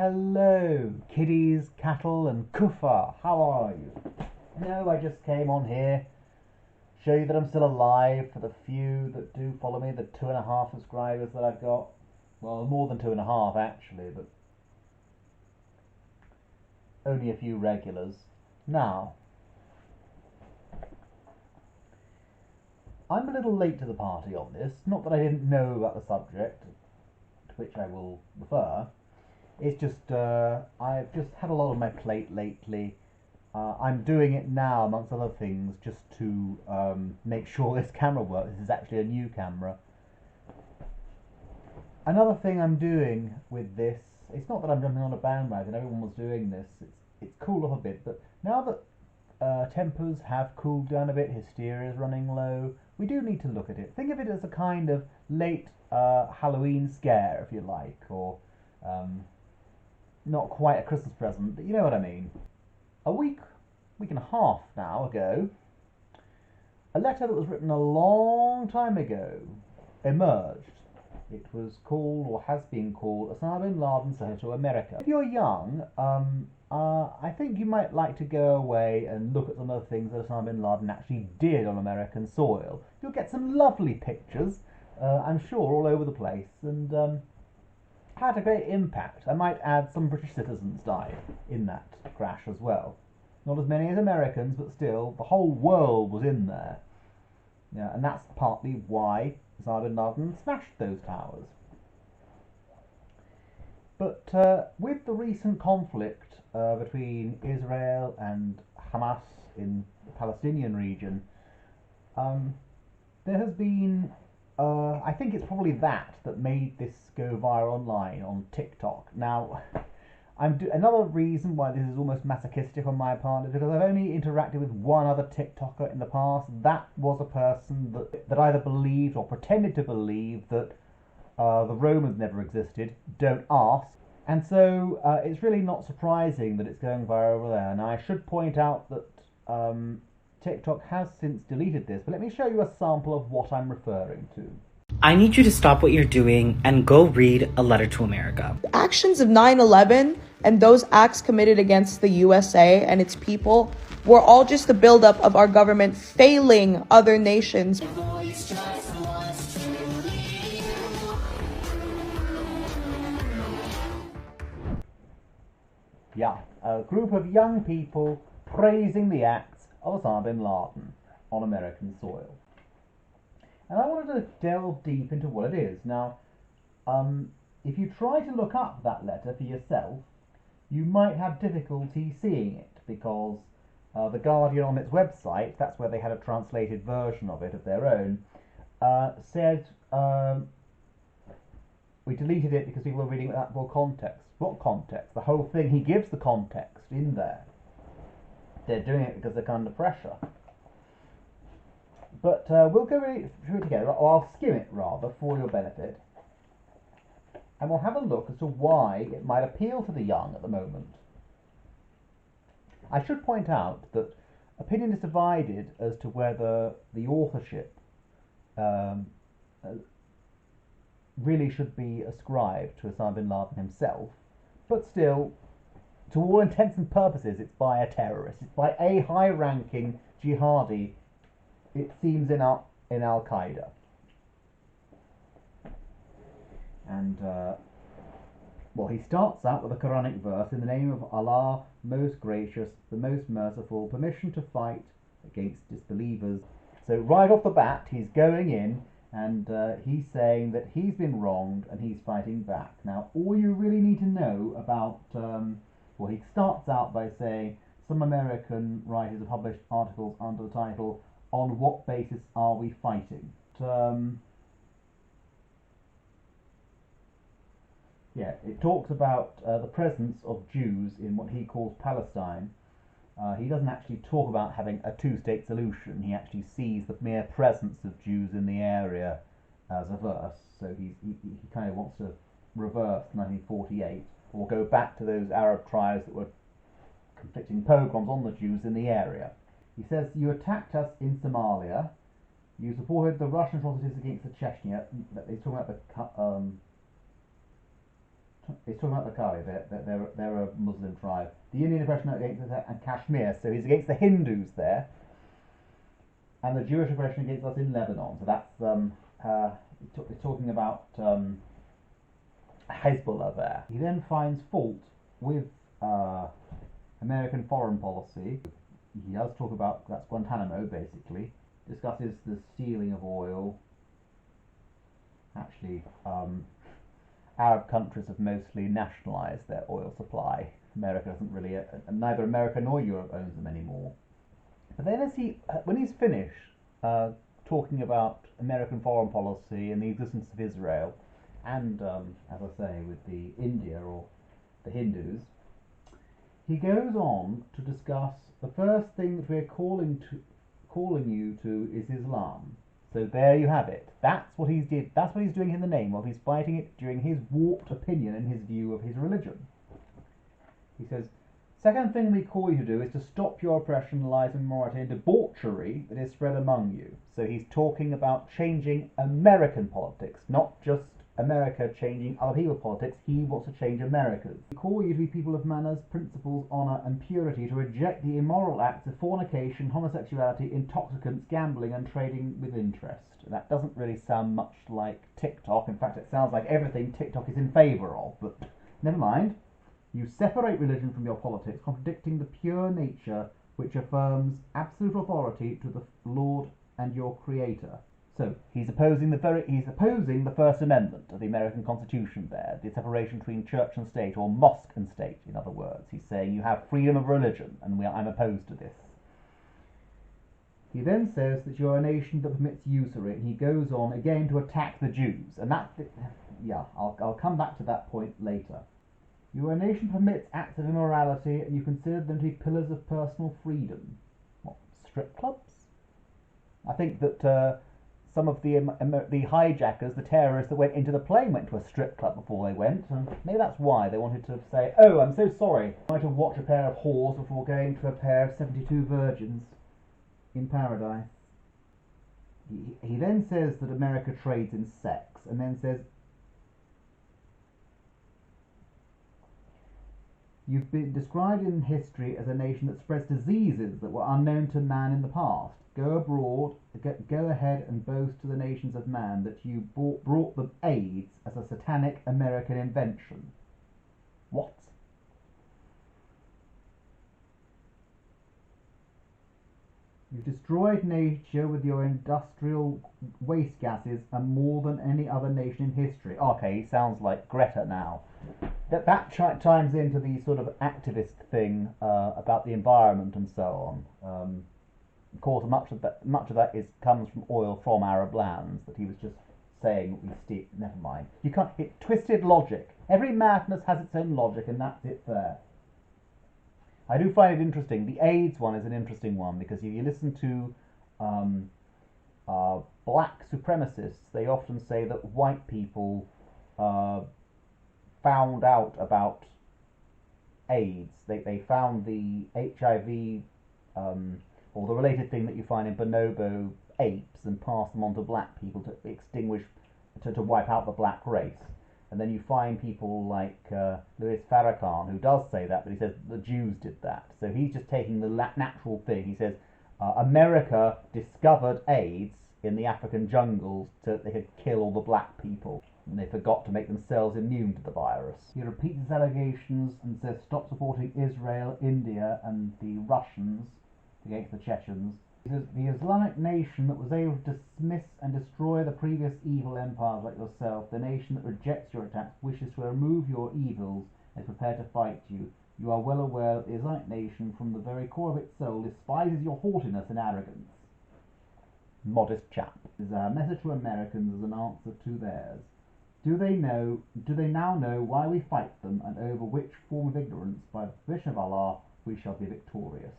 Hello, kiddies, cattle and kufa. How are you? No, I just came on here, show you that I'm still alive for the few that do follow me, the 2.5 subscribers that I've got. Well, more than 2.5 actually, but only a few regulars. Now, I'm a little late to the party on this. Not that I didn't know about the subject, to which I will refer. It's just, I've just had a lot on my plate lately. I'm doing it now, amongst other things, just to make sure this camera works. This is actually a new camera. Another thing I'm doing with this, it's not that I'm jumping on a bandwagon, everyone was doing this, it's cooled off a bit, but now that tempers have cooled down a bit, hysteria is running low, we do need to look at it. Think of it as a kind of late Halloween scare, if you like, or not quite a Christmas present, but you know what I mean. A week and a half now ago, a letter that was written a long time ago emerged. It was called, or has been called, Osama bin Laden's Letter to America. If you're young, I think you might like to go away and look at some of the things that Osama bin Laden actually did on American soil. You'll get some lovely pictures, I'm sure, all over the place, and had a great impact. I might add some British citizens died in that crash as well. Not as many as Americans, but still, the whole world was in there. Yeah, and that's partly why Osama bin Laden smashed those towers. But with the recent conflict between Israel and Hamas in the Palestinian region, there has been, I think it's probably that made this go viral online on TikTok. Now, another reason why this is almost masochistic on my part is because I've only interacted with one other TikToker in the past. That was a person that either believed or pretended to believe that the Romans never existed. Don't ask. And so it's really not surprising that it's going viral over there. Now, I should point out that TikTok has since deleted this, but let me show you a sample of what I'm referring to. I need you to stop what you're doing and go read A Letter to America. The actions of 9/11 and those acts committed against the USA and its people were all just the buildup of our government failing other nations. Yeah, a group of young people praising the acts of Osama bin Laden on American soil. And I wanted to delve deep into what it is. Now, if you try to look up that letter for yourself, you might have difficulty seeing it, because The Guardian on its website, that's where they had a translated version of it of their own, said we deleted it because people were reading it without full context. What context? The whole thing. He gives the context in there. They're doing it because they're under pressure. But we'll go through it together, or I'll skim it rather, for your benefit. And we'll have a look as to why it might appeal to the young at the moment. I should point out that opinion is divided as to whether the authorship really should be ascribed to Osama bin Laden himself, but still, to all intents and purposes, it's by a terrorist. It's by a high-ranking jihadi, it seems, in Al-Qaeda. And, well, he starts out with a Quranic verse, in the name of Allah, most gracious, the most merciful, permission to fight against disbelievers. So right off the bat, he's going in, and he's saying that he's been wronged, and he's fighting back. Now, all you really need to know about, well, he starts out by saying, some American writers have published articles under the title, On What Basis Are We Fighting? Yeah, it talks about the presence of Jews in what he calls Palestine. He doesn't actually talk about having a two-state solution. He actually sees the mere presence of Jews in the area as a verse. So he kind of wants to reverse 1948, or go back to those Arab tribes that were conflicting pogroms on the Jews in the area. He says, you attacked us in Somalia. You supported the Russian atrocities against the Chechnya. He's talking about he's talking about the Kali. They're a Muslim tribe. The Indian oppression against Kashmir, so he's against the Hindus there, and the Jewish oppression against us in Lebanon. So that's he's talking about Hezbollah there. He then finds fault with American foreign policy. He does talk about, that's Guantanamo basically, discusses the stealing of oil. Actually, Arab countries have mostly nationalised their oil supply. America doesn't really, neither America nor Europe owns them anymore. But then when he's finished talking about American foreign policy and the existence of Israel, and as I say, with the India or the Hindus, he goes on to discuss the first thing that we're calling you to is Islam. So there you have it. That's what he's doing in the name of. He's fighting it during his warped opinion and his view of his religion. He says, second thing we call you to do is to stop your oppression, lies, immorality, and debauchery that is spread among you. So he's talking about changing American politics, not just America changing other people's politics. He wants to change America's. We call you to be people of manners, principles, honour, and purity, to reject the immoral acts of fornication, homosexuality, intoxicants, gambling, and trading with interest. That doesn't really sound much like TikTok. In fact, it sounds like everything TikTok is in favour of, but never mind. You separate religion from your politics, contradicting the pure nature which affirms absolute authority to the Lord and your Creator. So he's opposing the First Amendment of the American Constitution there, the separation between church and state, or mosque and state, in other words. He's saying you have freedom of religion, and I'm opposed to this. He then says that you're a nation that permits usury, and he goes on again to attack the Jews. And I'll come back to that point later. You are a nation that permits acts of immorality, and you consider them to be pillars of personal freedom. What, strip clubs? I think that some of the hijackers, the terrorists that went into the plane, went to a strip club before they went, and maybe that's why they wanted to say, oh, I'm so sorry, I had to watch a pair of whores before going to a pair of 72 virgins in paradise. He then says that America trades in sex, and then says, you've been described in history as a nation that spreads diseases that were unknown to man in the past. Go abroad, go ahead and boast to the nations of man that you brought them AIDS as a satanic American invention. What? You've destroyed nature with your industrial waste gases and more than any other nation in history. Okay, he sounds like Greta now. That chimes into the sort of activist thing about the environment and so on. Of course, much of that comes from oil from Arab lands that he was just saying we steal. Never mind. You can't. Twisted logic. Every madness has its own logic, and that's it there. I do find it interesting. The AIDS one is an interesting one because if you listen to black supremacists, they often say that white people found out about AIDS. They found the HIV or the related thing that you find in bonobo apes and passed them on to black people to extinguish, to wipe out the black race. And then you find people like Louis Farrakhan, who does say that, but he says the Jews did that. So he's just taking the natural thing. He says America discovered AIDS in the African jungles so that they could kill all the black people. And they forgot to make themselves immune to the virus. He repeats his allegations and says stop supporting Israel, India, and the Russians against the Chechens. He says the Islamic nation that was able to dismiss and destroy the previous evil empires like yourself, the nation that rejects your attacks, wishes to remove your evils, and is prepared to fight you. You are well aware that the Islamic nation, from the very core of its soul, despises your haughtiness and arrogance. Modest chap. This is our message to Americans as an answer to theirs. Do they now know why we fight them, and over which form of ignorance, by the permission of Allah, we shall be victorious?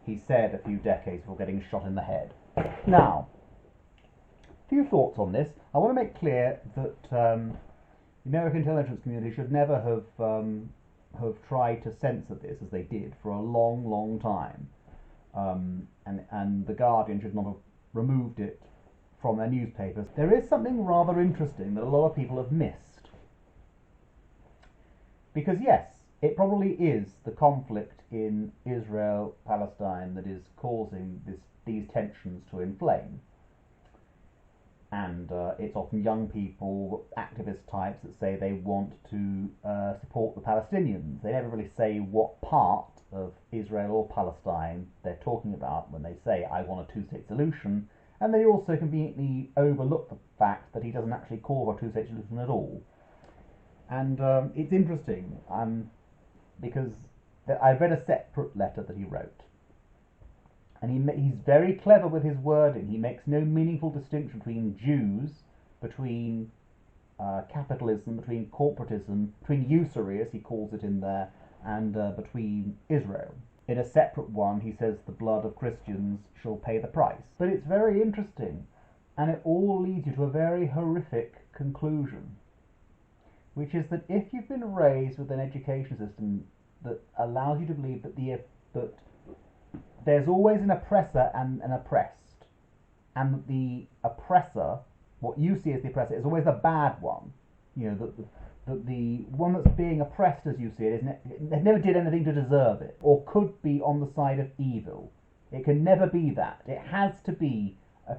He said a few decades before getting shot in the head. Now, a few thoughts on this. I want to make clear that the American intelligence community should never have tried to censor this as they did for a long, long time, and the Guardian should not have removed it from their newspapers. There is something rather interesting that a lot of people have missed. Because yes, it probably is the conflict in Israel-Palestine that is causing these tensions to inflame. And it's often young people, activist types, that say they want to support the Palestinians. They never really say what part of Israel or Palestine they're talking about when they say, I want a two-state solution. And they also conveniently overlook the fact that he doesn't actually call for a two-state solution at all. And it's interesting, because I've read a separate letter that he wrote. And he's very clever with his wording. He makes no meaningful distinction between Jews, between capitalism, between corporatism, between usury, as he calls it in there, and between Israel. In a separate one, he says the blood of Christians shall pay the price. But it's very interesting, and it all leads you to a very horrific conclusion, which is that if you've been raised with an education system that allows you to believe that there's always an oppressor and an oppressed, and the oppressor, what you see as the oppressor, is always the bad one. You know, that the one that's being oppressed, as you see it, they never did anything to deserve it, or could be on the side of evil. It can never be that. It has to be a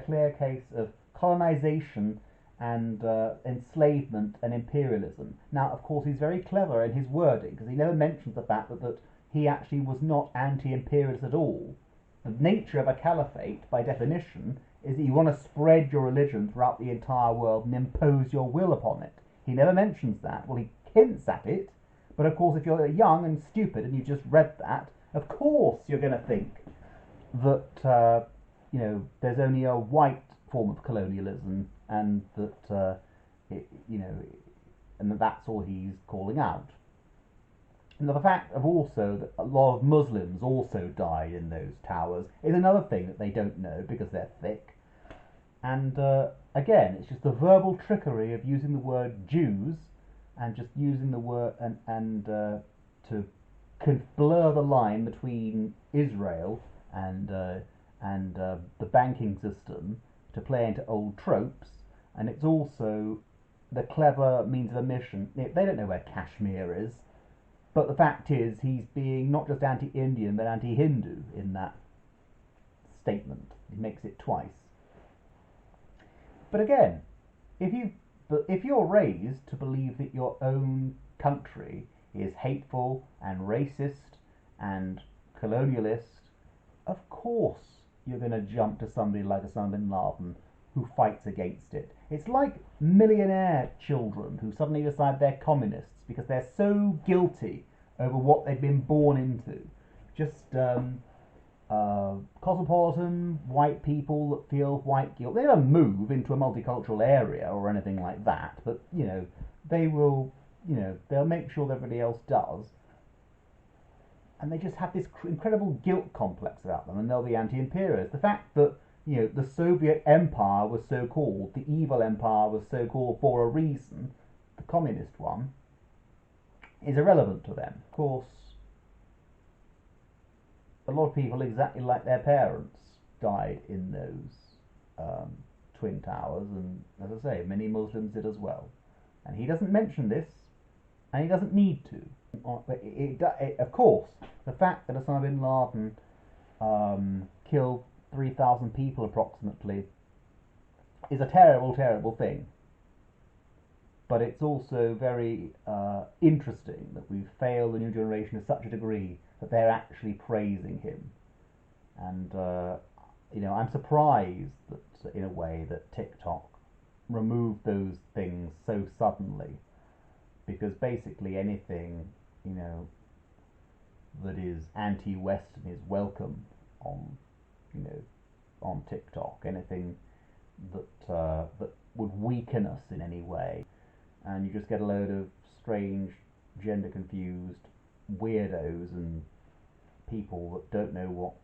clear case of colonization and enslavement and imperialism. Now, of course, he's very clever in his wording, because he never mentions the fact that he actually was not anti-imperialist at all. The nature of a caliphate, by definition, is that you want to spread your religion throughout the entire world and impose your will upon it. He never mentions that. Well, he hints at it, but of course if you're young and stupid and you've just read that, of course you're going to think that there's only a white form of colonialism, and that and that's all he's calling out. And the fact of also that a lot of Muslims also died in those towers is another thing that they don't know because they're thick. And again, it's just the verbal trickery of using the word Jews and just using the word and to blur the line between Israel and the banking system to play into old tropes. And it's also the clever means of omission. They don't know where Kashmir is. But the fact is, he's being not just anti-Indian, but anti-Hindu in that statement. He makes it twice. But again, if you're raised to believe that your own country is hateful and racist and colonialist, of course you're going to jump to somebody like Osama bin Laden who fights against it. It's like millionaire children who suddenly decide they're communists because they're so guilty over what they've been born into. Just cosmopolitan white people that feel white guilt. They don't move into a multicultural area or anything like that, but they will, they'll make sure that everybody else does, and they just have this incredible guilt complex about them, and they'll be anti-imperialist. The fact that the Soviet Empire was so called, the evil empire was so called for a reason, the communist one, is irrelevant to them. Of course, a lot of people exactly like their parents died in those twin towers, and as I say, many Muslims did as well. And he doesn't mention this, and he doesn't need to. But of course, the fact that Osama bin Laden killed 3,000 people approximately is a terrible, terrible thing. But it's also very interesting that we've failed the new generation to such a degree that they're actually praising him. And I'm surprised that, in a way, that TikTok removed those things so suddenly, because basically anything that is anti-Western is welcome on TikTok. Anything that would weaken us in any way. And you just get a load of strange, gender-confused weirdos and people that don't know what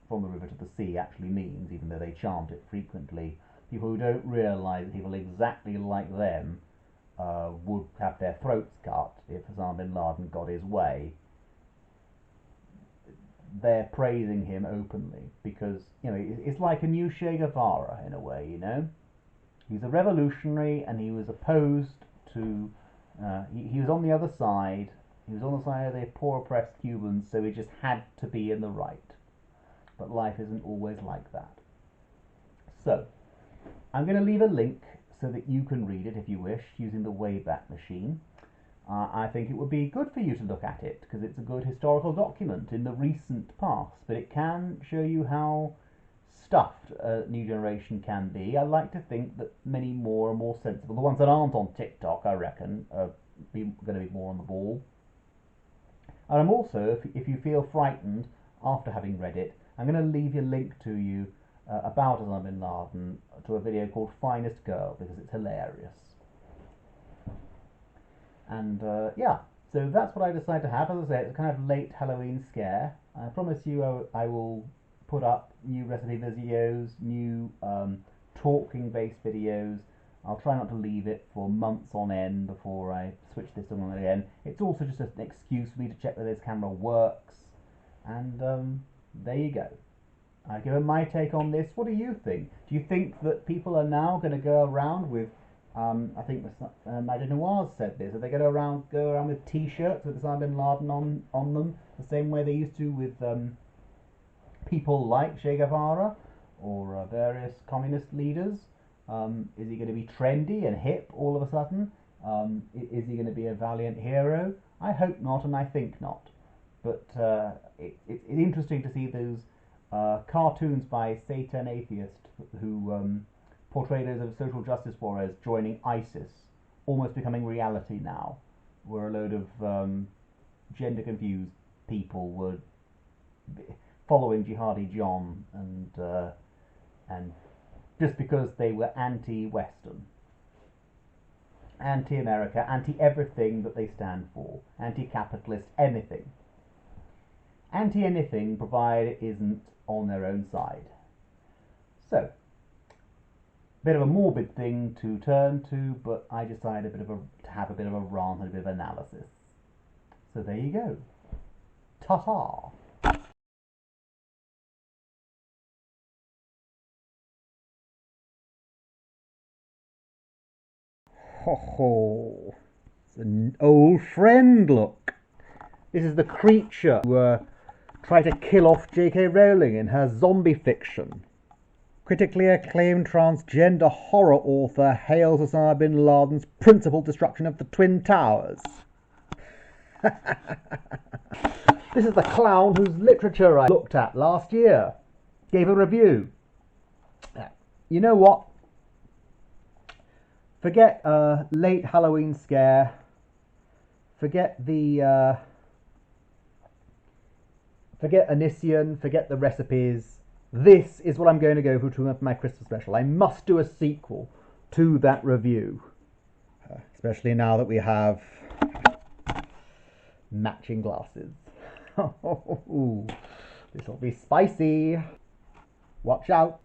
from the river to the sea actually means, even though they chant it frequently. People who don't realise that people exactly like them would have their throats cut if Osama bin Laden got his way. They're praising him openly because it's like a new Che Guevara in a way. He's a revolutionary, and he was opposed to He was on the other side. He was on the side of the poor oppressed Cubans, so he just had to be in the right. But life isn't always like that. So, I'm going to leave a link so that you can read it if you wish, using the Wayback Machine. I think it would be good for you to look at it, because it's a good historical document in the recent past, but it can show you how stuffed a new generation can be. I like to think that many more are more sensible. The ones that aren't on TikTok, I reckon, are going to be more on the ball. And I'm also, if you feel frightened after having read it, I'm going to leave a link to you about Osama bin Laden to a video called Finest Girl, because it's hilarious. And yeah, so that's what I decided to have. As I say, it's a kind of late Halloween scare. I promise you I will put up new recipe videos, new talking-based videos. I'll try not to leave it for months on end before I switch this on again. It's also just an excuse for me to check that this camera works. And there you go. I've given my take on this. What do you think? Do you think that people are now going to go around with, I think Majid Nawaz said this, are they going to go around with T-shirts with Osama bin Laden on them, the same way they used to with people like Che Guevara or various communist leaders? Is he going to be trendy and hip all of a sudden? Is he going to be a valiant hero? I hope not, and I think not. But it's interesting to see those cartoons by Satan Atheist who portray those of social justice warriors joining ISIS, almost becoming reality now, where a load of gender confused people were following Jihadi John and just because they were anti-Western, anti-America, anti-everything that they stand for, anti-capitalist, anything. Anti-anything, provided it isn't on their own side. So, bit of a morbid thing to turn to, but I decided to have a bit of a rant and a bit of analysis. So there you go. Ta-ta! Ho ho! It's an old friend, look. This is the creature who tried to kill off J.K. Rowling in her zombie fiction. Critically acclaimed transgender horror author hails Osama bin Laden's principal destruction of the Twin Towers. This is the clown whose literature I looked at last year. Gave a review. You know what? Forget late Halloween scare. Forget the forget Onision. Forget the recipes. This is what I'm going to go for my Christmas special. I must do a sequel to that review, especially now that we have matching glasses. This will be spicy. Watch out.